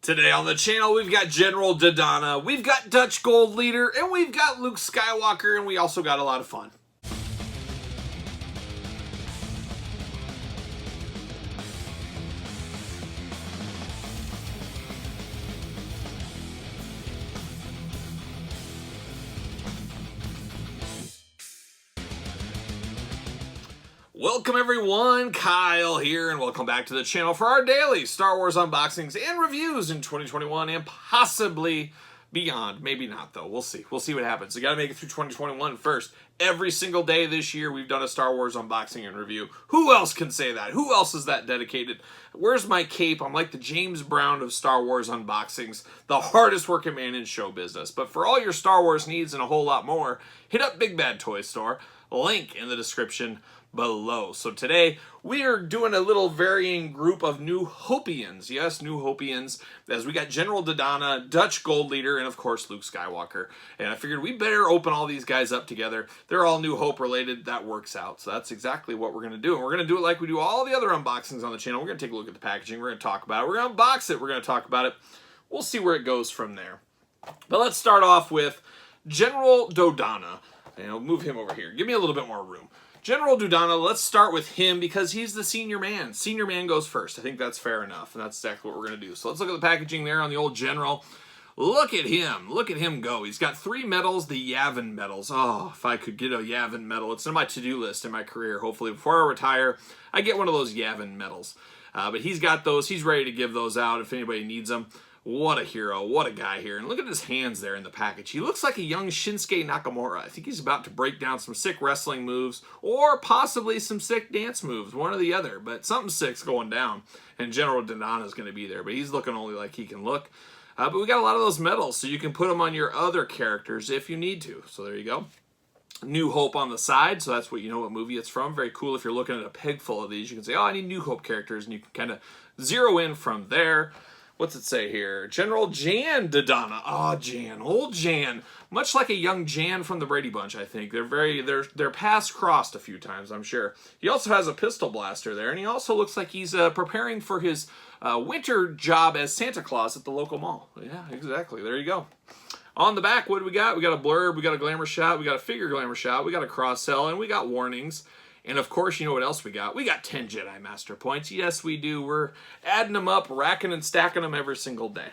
Today on the channel, we've got General Dodona, we've got Dutch Gold Leader, and we've got Luke Skywalker, and we also got a lot of fun. Welcome everyone, Kyle here, and welcome back to the channel for our daily Star Wars unboxings and reviews in 2021 and possibly beyond. Maybe not though, we'll see. We'll see what happens. You gotta make it through 2021 first. Every single day this year we've done a Star Wars unboxing and review. Who else can say that? Who else is that dedicated? Where's my cape? I'm like the James Brown of Star Wars unboxings, the hardest working man in show business. But for all your Star Wars needs and a whole lot more, hit up Big Bad Toy Store, link in the description below. So today we are doing a little varying group of New Hopians. Yes, New Hopians, as we got General Dodona, Dutch Gold Leader, and of course Luke Skywalker. And I figured we better open all these guys up together. They're all New Hope related. That works out. So that's exactly what we're going to do. And we're going to do it like we do all the other unboxings on the channel. We're going to take a look at the packaging. We're going to talk about it. We're going to unbox it. We're going to talk about it. We'll see where it goes from there. But let's start off with General Dodona. And I'll move him over here. Give me a little bit more room. General Dodona, let's start with him because he's the senior man. Senior man goes first. I think that's fair enough, and that's exactly what we're going to do. So let's look at the packaging there on the old General. Look at him. Look at him go. He's got 3 medals, the Yavin Medals. Oh, if I could get a Yavin Medal. It's on my to-do list in my career. Hopefully, before I retire, I get one of those Yavin Medals. But he's got those. He's ready to give those out if anybody needs them. What a hero. What a guy here. And look at his hands there in the package. He looks like a young Shinsuke Nakamura. I think he's about to break down some sick wrestling moves or possibly some sick dance moves, one or the other. But something sick's going down, and General Dodona is going to be there. But he's looking only like he can look. But we got a lot of those medals, so you can put them on your other characters if you need to. So there you go. New Hope on the side, so that's what you know what movie it's from. Very cool if you're looking at a peg full of these. You can say, oh, I need New Hope characters, and you can kind of zero in from there. What's it say here? General Jan Dodona. Oh, Jan. Old Jan. Much like a young Jan from the Brady Bunch, I think. They're paths crossed a few times, I'm sure. He also has a pistol blaster there, and he also looks like he's preparing for his winter job as Santa Claus at the local mall. Yeah, exactly. There you go. On the back, what do we got? We got a blurb, we got a glamour shot, we got a figure glamour shot, we got a cross-sell, and we got warnings. And of course, you know what else we got? We got 10 Jedi Master Points. Yes, we do. We're adding them up, racking and stacking them every single day.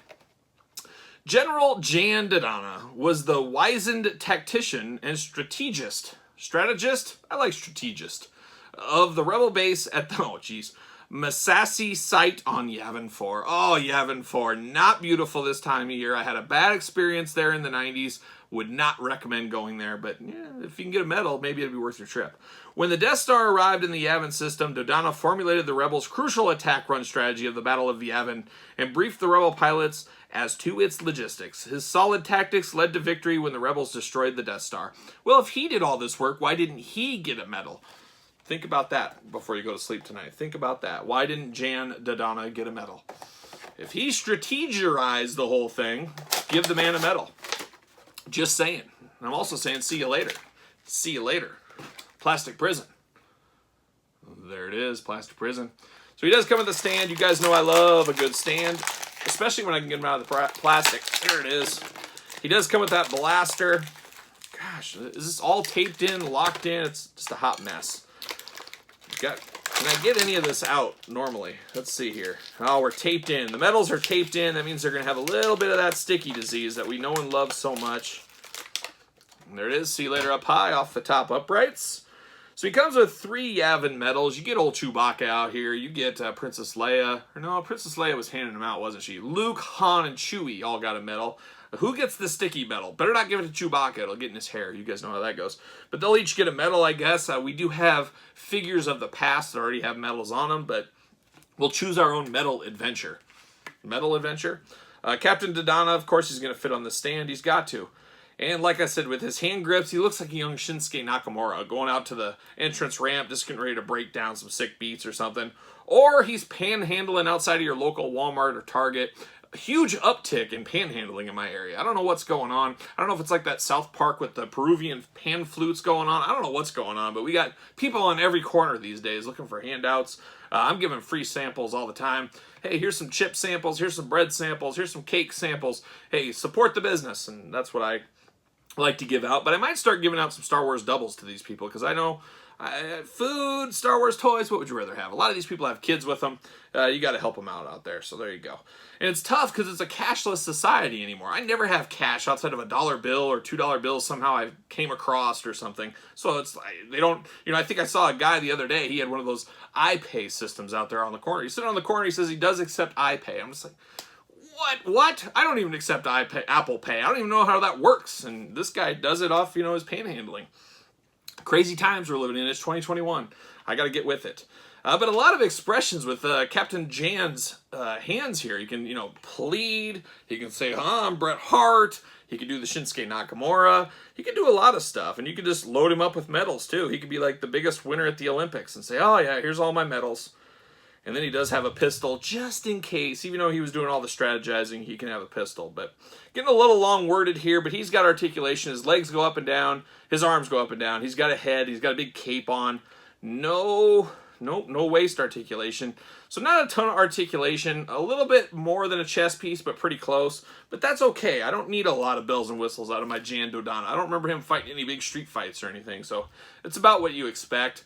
General Jan Dodona was the wizened tactician and strategist. Strategist? I like strategist. Of the rebel base at the, Masasi site on Yavin 4. Oh, Yavin 4. Not beautiful this time of year. I had a bad experience there in the 90s. Would not recommend going there, but yeah, if you can get a medal, maybe it'd be worth your trip. When the Death Star arrived in the Yavin system, Dodona formulated the Rebels' crucial attack run strategy of the Battle of Yavin and briefed the Rebel pilots as to its logistics. His solid tactics led to victory when the Rebels destroyed the Death Star. Well, if he did all this work, why didn't he get a medal? Think about that before you go to sleep tonight. Think about that. Why didn't Jan Dodona get a medal? If he strategized the whole thing, give the man a medal. Just saying. And I'm also saying see you later. See you later. Plastic prison. There it is, plastic prison. So he does come with a stand. You guys know I love a good stand, especially when I can get him out of the plastic. There it is. He does come with that blaster. Gosh, is this all taped in, locked in? It's just a hot mess. Can I get any of this out normally? Let's see here. Oh, we're taped in. The medals are taped in. That means they're going to have a little bit of that sticky disease that we know and love so much. And there it is. See you later up high off the top uprights. So he comes with 3 Yavin medals. You get old Chewbacca out here. You get Princess Leia. Or no, Princess Leia was handing them out, wasn't she? Luke, Han, and Chewie all got a medal. Who gets the sticky medal? Better not give it to Chewbacca. It'll get in his hair. You guys know how that goes. But they'll each get a medal, I guess. We do have figures of the past that already have medals on them, but we'll choose our own medal adventure. Medal adventure? Captain Dodona, of course, he's going to fit on the stand. He's got to. And like I said, with his hand grips, he looks like a young Shinsuke Nakamura going out to the entrance ramp, just getting ready to break down some sick beats or something. Or he's panhandling outside of your local Walmart or Target, huge uptick in panhandling in my area. I don't know what's going on. I don't know if it's like that South Park with the Peruvian pan flutes going on. I don't know what's going on, but we got people on every corner these days looking for handouts. I'm giving free samples all the time. Hey, here's some chip samples. Here's some bread samples. Here's some cake samples. Hey, support the business. And that's what I like to give out. But I might start giving out some Star Wars doubles to these people because I know food, Star Wars toys, what would you rather have? A lot of these people have kids with them. You got to help them out there. So there you go. And it's tough because it's a cashless society anymore. I never have cash outside of a $1 bill or $2 bills somehow I came across or something. So it's like, they don't, I think I saw a guy the other day, he had one of those iPay systems out there on the corner. He's sitting on the corner, he says he does accept iPay. I'm just like, what? I don't even accept Apple Pay. I don't even know how that works. And this guy does it off, his panhandling. Crazy times we're living in. It's 2021. I got to get with it. But a lot of expressions with Captain Jan's hands here. He can, plead. He can say, I'm Bret Hart. He can do the Shinsuke Nakamura. He can do a lot of stuff. And you can just load him up with medals, too. He could be like the biggest winner at the Olympics and say, oh, yeah, here's all my medals. And then he does have a pistol just in case. Even though he was doing all the strategizing, he can have a pistol. But getting a little long-worded here, but he's got articulation. His legs go up and down. His arms go up and down. He's got a head. He's got a big cape on. No waist articulation. So not a ton of articulation. A little bit more than a chest piece, but pretty close. But that's okay. I don't need a lot of bells and whistles out of my Jan Dodona. I don't remember him fighting any big street fights or anything. So it's about what you expect.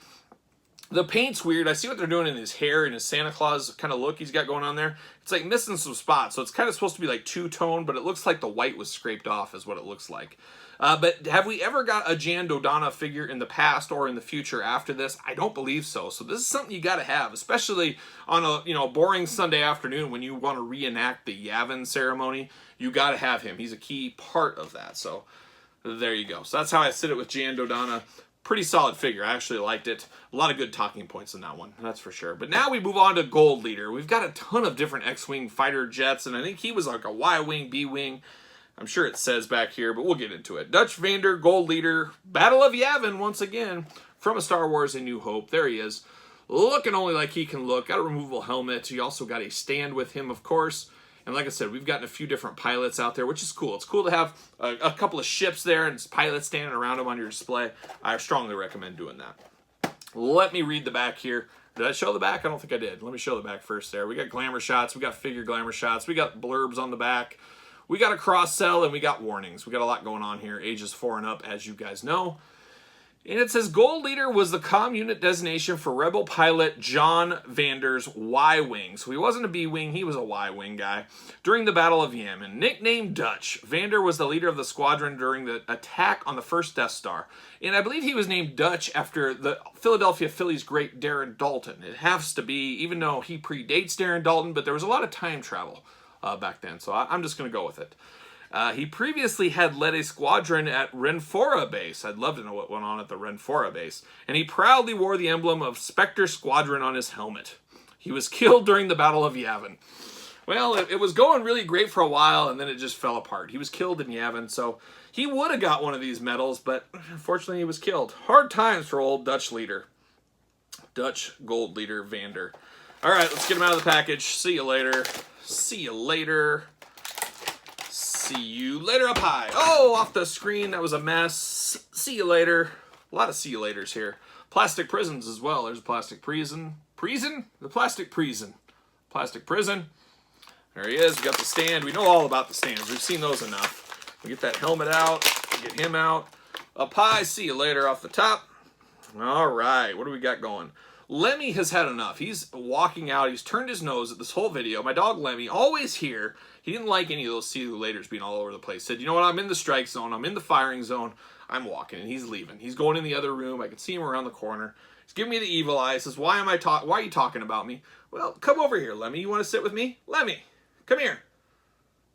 The paint's weird. I see what they're doing in his hair and his Santa Claus kind of look he's got going on there. It's like missing some spots. So it's kind of supposed to be like two-tone, but it looks like the white was scraped off is what it looks like. But have we ever got a Jan Dodona figure in the past or in the future after this? I don't believe so. So this is something you got to have, especially on a boring Sunday afternoon when you want to reenact the Yavin ceremony. You got to have him. He's a key part of that. So there you go. So that's how I sit it with Jan Dodona. Pretty solid figure. I actually liked it. A lot of good talking points in that one, that's for sure. But now we move on to Gold Leader. We've got a ton of different X-Wing fighter jets, and I think he was like a Y-Wing, B-Wing. I'm sure it says back here, but we'll get into it. Dutch Vander, Gold Leader, Battle of Yavin, once again, from A Star Wars A New Hope. There he is. Looking only like he can look. Got a removable helmet. You also got a stand with him, of course. And like I said, we've gotten a few different pilots out there, which is cool. It's cool to have a couple of ships there and pilots standing around them on your display. I strongly recommend doing that. Let me read the back here. Did I show the back? I don't think I did. Let me show the back first there. We got glamour shots. We got figure glamour shots. We got blurbs on the back. We got a cross-sell, and we got warnings. We got a lot going on here. Ages 4 and up, as you guys know. And it says, Gold Leader was the comm unit designation for Rebel pilot John Vander's Y-Wing. So he wasn't a B-Wing, he was a Y-Wing guy. During the Battle of Yavin. Nicknamed Dutch, Vander was the leader of the squadron during the attack on the first Death Star. And I believe he was named Dutch after the Philadelphia Phillies great Darren Daulton. It has to be, even though he predates Darren Daulton, but there was a lot of time travel back then. So I'm just going to go with it. He previously had led a squadron at Renfora Base. I'd love to know what went on at the Renfora Base. And he proudly wore the emblem of Spectre Squadron on his helmet. He was killed during the Battle of Yavin. Well, it was going really great for a while, and then it just fell apart. He was killed in Yavin, so he would have got one of these medals, but unfortunately he was killed. Hard times for old Dutch leader. Dutch Gold Leader Vander. All right, let's get him out of the package. See you later. See you later. See you later up high. Oh, off the screen. That was a mess. See you later. A lot of see you laters here. Plastic prisons as well. There's a plastic prison. Prison? The plastic prison. Plastic prison. There he is. We got the stand. We know all about the stands. We've seen those enough. We get that helmet out. Get him out. Up high. See you later off the top. All right. What do we got going? Lemmy has had enough. He's walking out. He's turned his nose at this whole video. My dog Lemmy, always here. He didn't like any of those see-you-laters being all over the place. Said, you know what, I'm in the strike zone. I'm in the firing zone. I'm walking, and he's leaving. He's going in the other room. I can see him around the corner. He's giving me the evil eye. He says, why are you talking about me? Well, come over here, Lemmy. You want to sit with me? Lemmy, come here.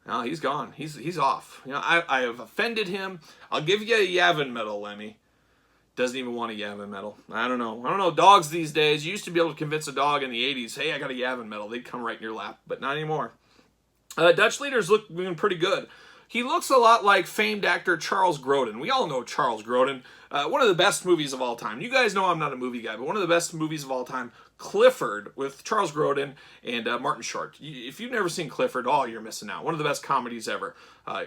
No, he's gone. He's off. I have offended him. I'll give you a Yavin medal, Lemmy. Doesn't even want a Yavin medal. I don't know. Dogs these days. You used to be able to convince a dog in the 80s, hey, I got a Yavin medal. They'd come right in your lap, but not anymore. Dutch leaders looking pretty good. He looks a lot like famed actor Charles Grodin. We all know Charles Grodin. One of the best movies of all time. You guys know I'm not a movie guy, but one of the best movies of all time, Clifford, with Charles Grodin and Martin Short. If you've never seen Clifford, oh, you're missing out. One of the best comedies ever.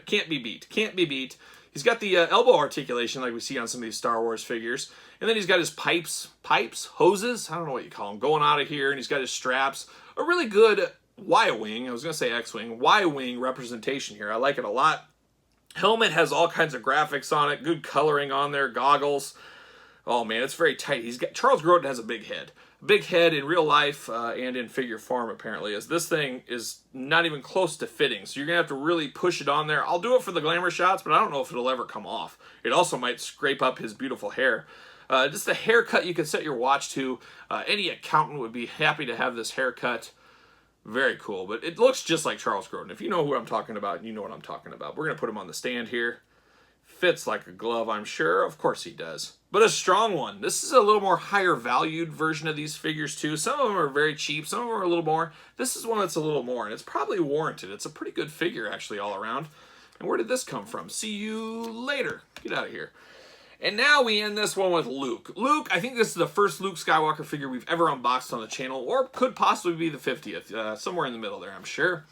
Can't be beat. Can't be beat. He's got the elbow articulation like we see on some of these Star Wars figures. And then he's got his pipes, hoses, I don't know what you call them, going out of here. And he's got his straps. A really good Y-wing, I was going to say X-wing, Y-wing representation here. I like it a lot. Helmet has all kinds of graphics on it, good coloring on there, goggles. Oh man, it's very tight. Charles Grodin has a big head. Big head in real life and in figure form apparently, as this thing is not even close to fitting. So you're going to have to really push it on there. I'll do it for the glamour shots, but I don't know if it'll ever come off. It also might scrape up his beautiful hair. Just the haircut you could set your watch to. Any accountant would be happy to have this haircut. Very cool, but it looks just like Charles Grodin. If you know who I'm talking about, you know what I'm talking about. We're going to put him on the stand here. Fits like a glove, I'm sure. Of course he does. But a strong one. This is a little more higher valued version of these figures too. Some of them are very cheap. Some of them are a little more. This is one that's a little more, and it's probably warranted. It's a pretty good figure actually all around. And where did this come from? See you later. Get out of here. And now we end this one with Luke. Luke, I think this is the first Luke Skywalker figure we've ever unboxed on the channel, or could possibly be the 50th. Somewhere in the middle there, I'm sure.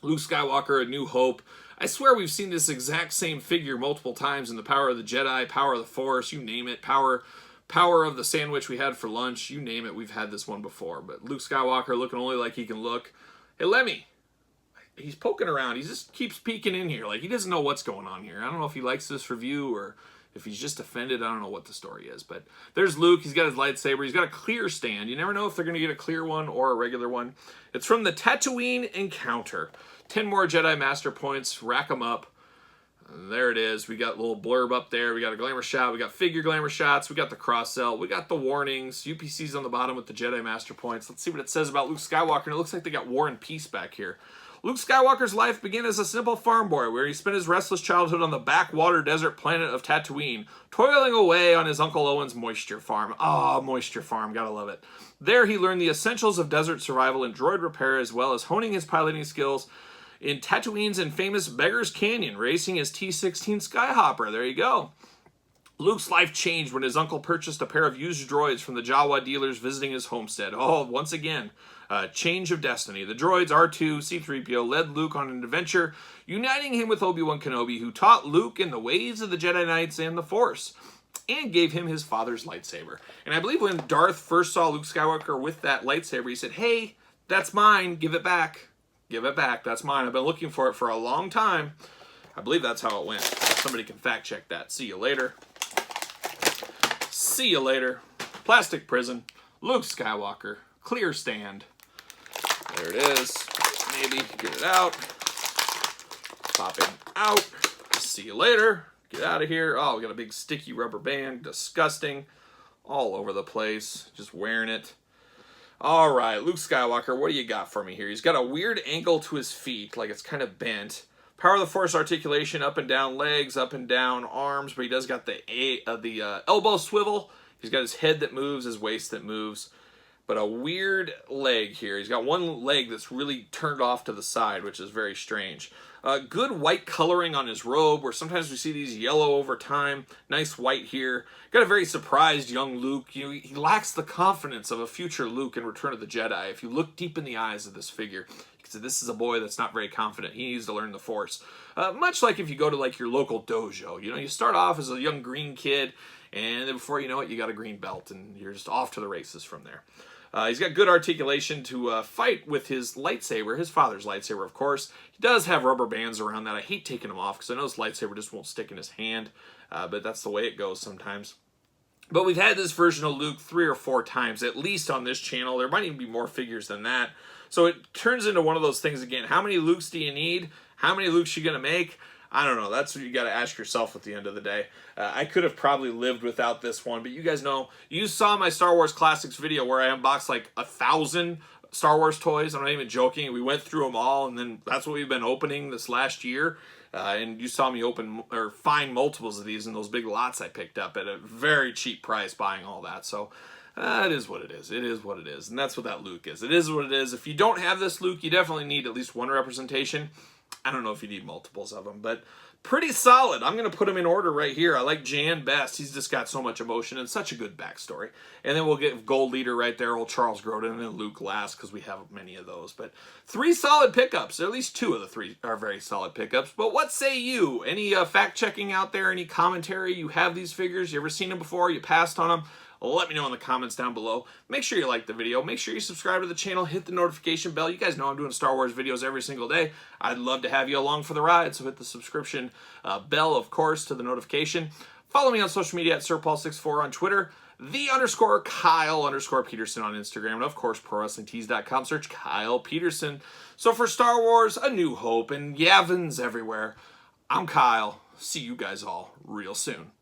Luke Skywalker, A New Hope. I swear we've seen this exact same figure multiple times in the Power of the Jedi, Power of the Force, you name it. Power of the sandwich we had for lunch, you name it. We've had this one before. But Luke Skywalker looking only like he can look. Hey, Lemmy. He's poking around. He just keeps peeking in here. Like, he doesn't know what's going on here. I don't know if he likes this review or if he's just offended. I don't know what the story is. But there's Luke. He's got his lightsaber. He's got a clear stand. You never know if they're going to get a clear one or a regular one. It's from the Tatooine Encounter. 10 more Jedi Master points. Rack them up. And there it is. We got a little blurb up there. We got a glamour shot. We got figure glamour shots. We got the cross sell. We got the warnings. UPC's on the bottom with the Jedi Master points. Let's see what it says about Luke Skywalker. And it looks like they got War and Peace back here. Luke Skywalker's life began as a simple farm boy where he spent his restless childhood on the backwater desert planet of Tatooine, toiling away on his Uncle Owen's moisture farm. Ah, moisture farm, gotta love it. There he learned the essentials of desert survival and droid repair, as well as honing his piloting skills in Tatooine's infamous Beggar's Canyon, racing his T-16 Skyhopper. There you go. Luke's life changed when his uncle purchased a pair of used droids from the Jawa dealers visiting his homestead. Oh, once again, change of destiny. The droids R2, C-3PO led Luke on an adventure, uniting him with Obi-Wan Kenobi, who taught Luke in the ways of the Jedi Knights and the Force, and gave him his father's lightsaber. And I believe when Darth first saw Luke Skywalker with that lightsaber, he said, "Hey, that's mine. Give it back. Give it back. That's mine. I've been looking for it for a long time." I believe that's how it went. Somebody can fact check that. See you later. See you later. Plastic prison. Luke Skywalker. Clear stand. There it is. Maybe get it out. Pop it out. See you later. Get out of here. Oh, we got a big sticky rubber band. Disgusting. All over the place. Just wearing it. All right, Luke Skywalker, what do you got for me here? He's got a weird angle to his feet, like it's kind of bent. Power of the Force articulation, up and down legs, up and down arms, but he does got the elbow swivel. He's got his head that moves, his waist that moves, but a weird leg here. He's got one leg that's really turned off to the side, which is very strange. Good white coloring on his robe, where sometimes we see these yellow over time. Nice white here. Got a very surprised young Luke. You know, he lacks the confidence of a future Luke in Return of the Jedi. If you look deep in the eyes of this figure, you can say this is a boy that's not very confident. He needs to learn the Force. Much like if you go to like your local dojo. You know, you start off as a young green kid, and then before you know it, you got a green belt, and you're just off to the races from there. He's got good articulation to fight with his lightsaber, his father's lightsaber, of course. He does have rubber bands around that. I hate taking them off because I know his lightsaber just won't stick in his hand, but that's the way it goes sometimes. But we've had this version of Luke 3 or 4 times, at least on this channel. There might even be more figures than that. So it turns into one of those things again. How many Lukes do you need? How many Lukes are you going to make? I don't know. That's what you got to ask yourself at the end of the day. I could have probably lived without this one, but you guys know, you saw my Star Wars Classics video where I unboxed like 1,000 Star Wars toys. I'm not even joking. We went through them all, and then that's what we've been opening this last year. And you saw me open or find multiples of these in those big lots I picked up at a very cheap price buying all that. So it is what it is. It is what it is. And that's what that Luke is. It is what it is. If you don't have this Luke, you definitely need at least one representation. I don't know if you need multiples of them, but pretty solid. I'm going to put them in order right here. I like Jan best. He's just got so much emotion and such a good backstory. And then we'll get Gold Leader right there, old Charles Grodin, and then Luke last because we have many of those. But 3 solid pickups. At least 2 of the 3 are very solid pickups. But what say you? Any fact-checking out there? Any commentary? You have these figures? You ever seen them before? You passed on them? Let me know in the comments down below. Make sure you like the video. Make sure you subscribe to the channel. Hit the notification bell. You guys know I'm doing Star Wars videos every single day. I'd love to have you along for the ride, so hit the subscription bell, of course, to the notification. Follow me on social media at SirPaul64 on Twitter, _Kyle_Peterson on Instagram, and of course, ProWrestlingTees.com. Search Kyle Peterson. So for Star Wars, A New Hope, and Yavins everywhere, I'm Kyle. See you guys all real soon.